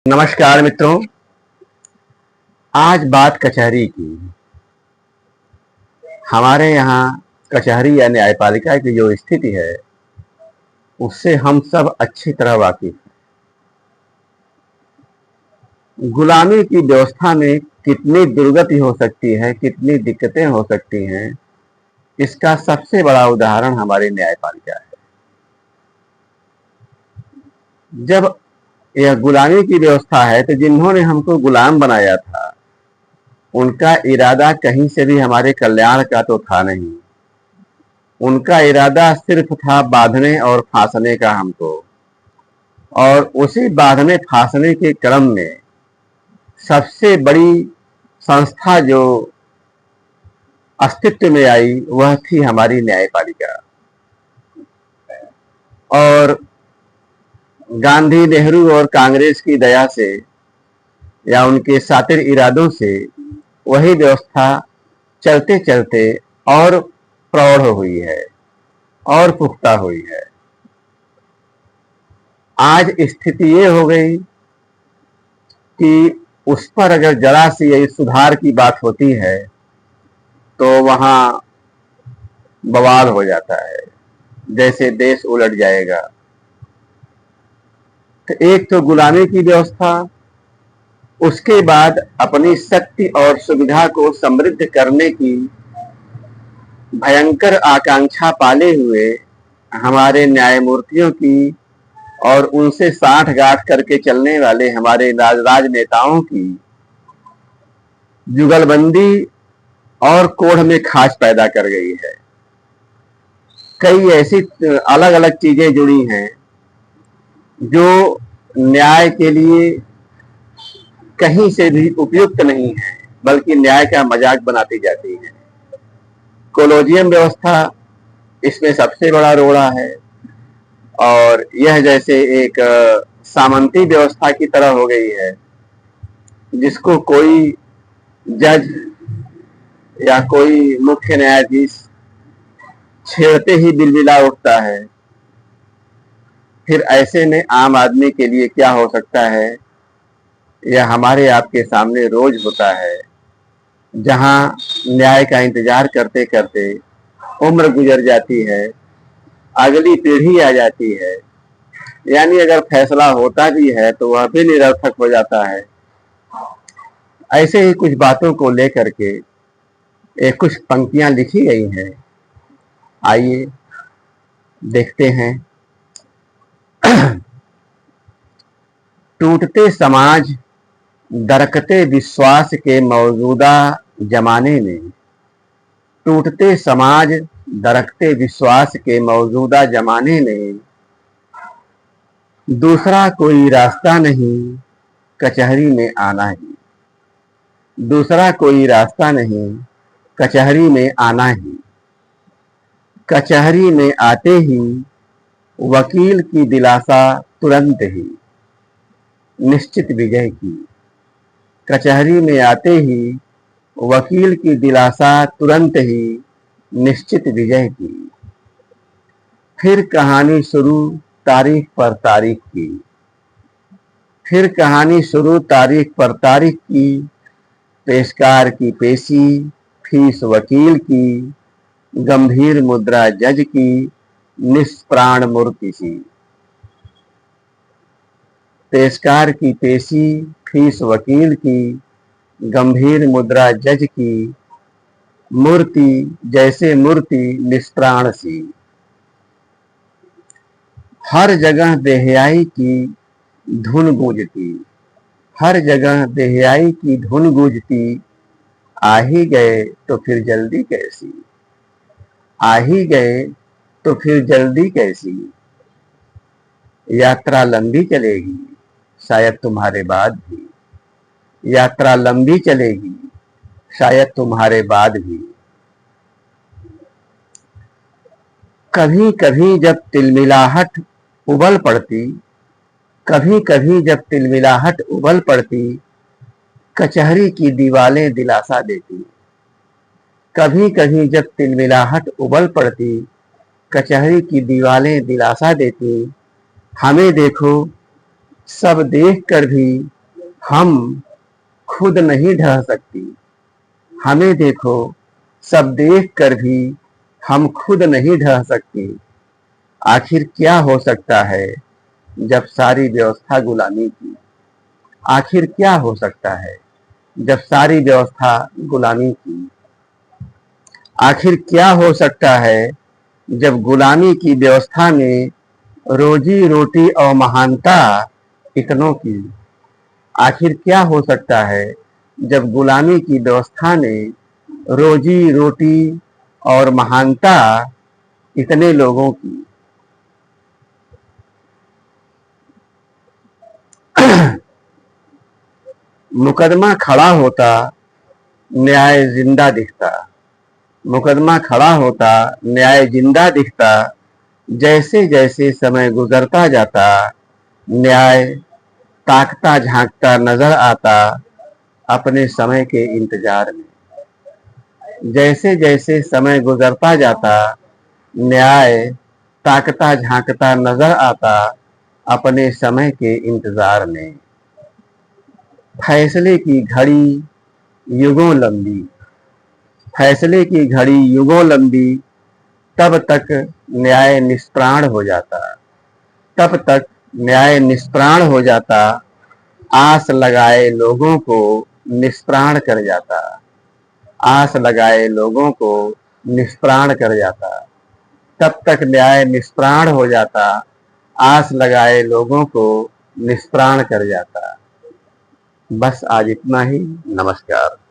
नमस्कार मित्रों। आज बात कचहरी की। हमारे यहाँ कचहरी या न्यायपालिका की जो स्थिति है उससे हम सब अच्छी तरह वाकिफ हैं। गुलामी की व्यवस्था में कितनी दुर्गति हो सकती है, कितनी दिक्कतें हो सकती हैं, इसका सबसे बड़ा उदाहरण हमारी न्यायपालिका है। जब यह गुलामी की व्यवस्था है तो जिन्होंने हमको गुलाम बनाया था उनका इरादा कहीं से भी हमारे कल्याण का तो था नहीं। उनका इरादा सिर्फ था बांधने और फांसने का हमको, और उसी बांधने फांसने के क्रम में सबसे बड़ी संस्था जो अस्तित्व में आई वह थी हमारी न्यायपालिका। और गांधी, नेहरू और कांग्रेस की दया से या उनके शातिर इरादों से वही व्यवस्था चलते चलते और प्रौढ़ हुई है और पुख्ता हुई है। आज स्थिति ये हो गई कि उस पर अगर जरा सी सुधार की बात होती है तो वहां बवाल हो जाता है, जैसे देश उलट जाएगा। तो एक तो गुलामी की व्यवस्था, उसके बाद अपनी शक्ति और सुविधा को समृद्ध करने की भयंकर आकांक्षा पाले हुए हमारे न्यायमूर्तियों की और उनसे साठ गांठ करके चलने वाले हमारे राजनेताओं की जुगलबंदी और कोढ़ में खास पैदा कर गई है। कई ऐसी अलग अलग चीजें जुड़ी हैं जो न्याय के लिए कहीं से भी उपयुक्त नहीं है, बल्कि न्याय का मजाक बनाती जाती है। कोलोजियम व्यवस्था इसमें सबसे बड़ा रोड़ा है, और यह जैसे एक सामंती व्यवस्था की तरह हो गई है जिसको कोई जज या कोई मुख्य न्यायाधीश छेड़ते ही बिलबिला उठता है। फिर ऐसे में आम आदमी के लिए क्या हो सकता है, यह हमारे आपके सामने रोज होता है, जहां न्याय का इंतजार करते करते उम्र गुजर जाती है, अगली पीढ़ी आ जाती है, यानी अगर फैसला होता भी है तो वह भी निरर्थक हो जाता है। ऐसे ही कुछ बातों को लेकर के कुछ पंक्तियां लिखी गई हैं। आइए देखते हैं। टूटते समाज दरकते विश्वास के मौजूदा जमाने में, टूटते समाज दरकते विश्वास के मौजूदा जमाने में दूसरा कोई रास्ता नहीं कचहरी में आना ही, दूसरा कोई रास्ता नहीं कचहरी में आना ही। कचहरी में आते ही वकील की दिलासा तुरंत ही निश्चित विजय की। कचहरी में आते ही वकील की दिलासा तुरंत ही निश्चित विजय की। फिर कहानी शुरू तारीख पर तारीख की, फिर कहानी शुरू तारीख पर तारीख की। पेशकार की पेशी, फीस वकील की, गंभीर मुद्रा जज की, निष्प्राण मूर्ति सी। पेशकार की पेशी, फीस वकील की, गंभीर मुद्रा जज की, मूर्ति जैसे मूर्ति निष्प्राण सी। हर जगह बेहयाई की धुन गूंजती, हर जगह बेहयाई की धुन गूंजती। आ ही गए तो फिर जल्दी कैसी, आ ही गए तो फिर जल्दी कैसी। यात्रा लंबी चलेगी शायद तुम्हारे बाद भी, यात्रा लंबी चलेगी शायद तुम्हारे बाद भी। कभी कभी जब तिलमिलाहट उबल पड़ती, कभी कभी जब तिलमिलाहट उबल पड़ती, कचहरी की दीवारें दिलासा देती। कभी कभी जब तिलमिलाहट उबल पड़ती, कचहरी की दीवारें दिलासा देती। हमें देखो सब देख कर भी हम खुद नहीं ढह सकती। हमें देखो, सब देख कर भी हम खुद नहीं ढह सकती। आखिर क्या हो सकता है जब सारी व्यवस्था गुलामी की? आखिर क्या हो सकता है जब सारी व्यवस्था गुलामी की? आखिर क्या हो सकता है जब गुलामी की व्यवस्था में रोजी रोटी और महानता इतनों की? आखिर क्या हो सकता है जब गुलामी की व्यवस्था ने रोजी रोटी और महानता इतने लोगों की? मुकदमा खड़ा होता, न्याय जिंदा दिखता। मुकदमा खड़ा होता, न्याय जिंदा दिखता। जैसे जैसे समय गुजरता जाता, न्याय ताकता झांकता नजर आता अपने समय के इंतजार में। जैसे जैसे समय गुजरता जाता, न्याय ताकता झांकता नजर आता अपने समय के इंतजार में। फैसले की घड़ी युगों लंबी, फैसले की घड़ी युगों लंबी, तब तक न्याय निष्प्राण हो जाता। तब तक न्याय निष्प्राण हो जाता। आस लगाए लोगों को निष्प्राण कर जाता। आस लगाए लोगों को निष्प्राण कर जाता। तब तक न्याय निष्प्राण हो जाता। आस लगाए लोगों को निष्प्राण कर जाता। बस आज इतना ही। नमस्कार।